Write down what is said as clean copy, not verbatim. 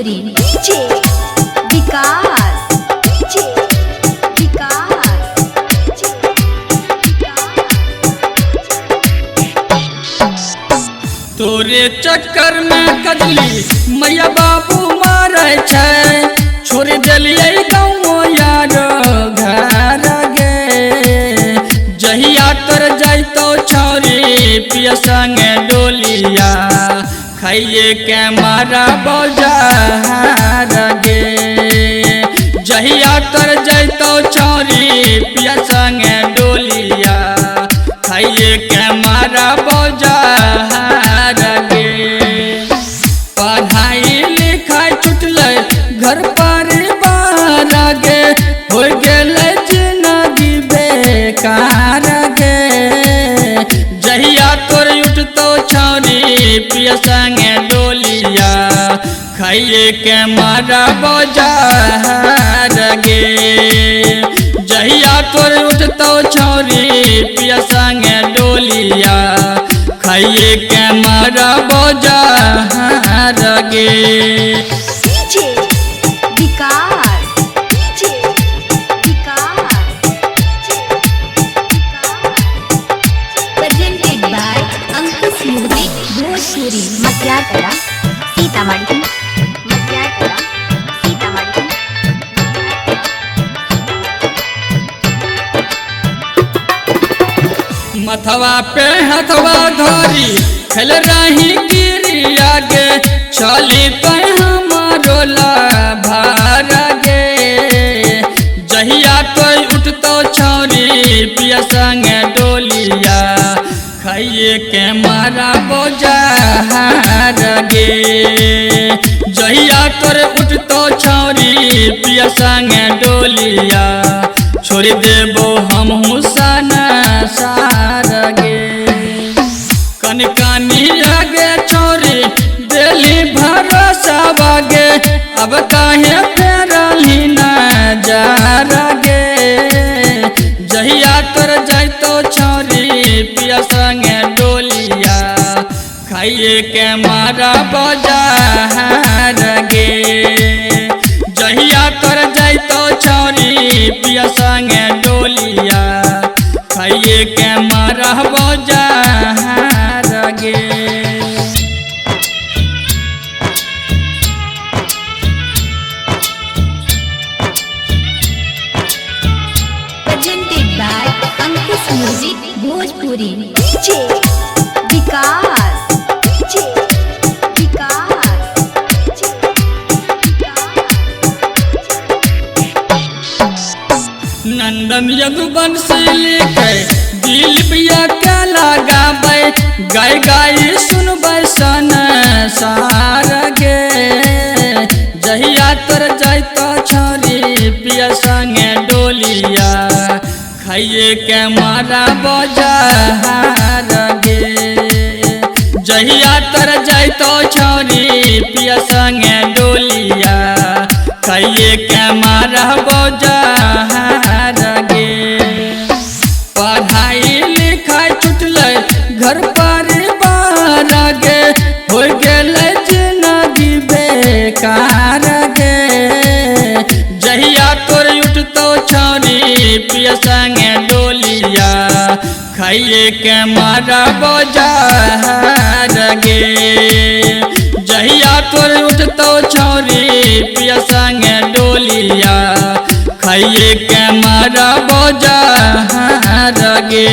Bhojpuri DJ Vikas DJ विकास तोरे चक्कर में कजली मैया बाबू मारे छै छोड़ दिलिए गाँव यार घर गे जहिया तर जाइतो छौरी पिया संगे डोलिया खाइए के मारा बजार गे जहिया तर जाइतो छौरी पिया संगे डोलिया खाइए के मारा बजार गे पढ़ाई लिखाई छुटल घर परिवार गे हो गेल जिंदगी बेकार गे जहिया तोर उठतो छौरी पिया संगे डोलिया खाइए के मारा बजार गे जहिया तोर उठतो छौरी पिया संगे डोलिया खाइए के मारा बजार गे DJ Vikas DJ Vikas presented by Ankush music Bhojpuri Matiyala Sitamarhi Matiyala Sitamarhi मथवा पे हथवा धरी खेल रही गिरिया गे चली तो हमारो भार गे जहिया तो उठतो छौरी पिया संगे डोलिया खाइए के मारा बजार गे जहिया तोर उठतो छौरी पिया संगे डोलिया छोड़ देबो हम हुसन सार गे कनकानी आगे छोरी दिली भरोसा बागे अब काहे फेरली न जार गे जहिया तोर जाइतो छौरी पिया संगे डोलिया खाइए के मारा बजार गे जहिया तोर जाइतो छौरी पिया संगे डोलिया खाइए के मारा बजार गे presented by Ankush music Bhojpuri DJ Vikas DJ Vikas Nandan Yaduvanshi लिखे दिलबिया के लगाबै गाय गाय सुनबै सन सार गे जहिया तर जाइतो छौरी पिया संगे डोलिया खाइए के मारा बजार गे जहिया तर जाइतो छौरी पिया संगे डोलिया खाइए के मारा बजार गे पढ़ाई लिखाई छुटल घर परिवार गे हो गेल जिंदगी बेकार गे जहिया तोर उठतो छौरी पिया संगे डोलिया खाइए के मारा बजार गे जहिया तोर उठतो छौरी पिया संगे डोलिया खाइए के मारा बजार गे।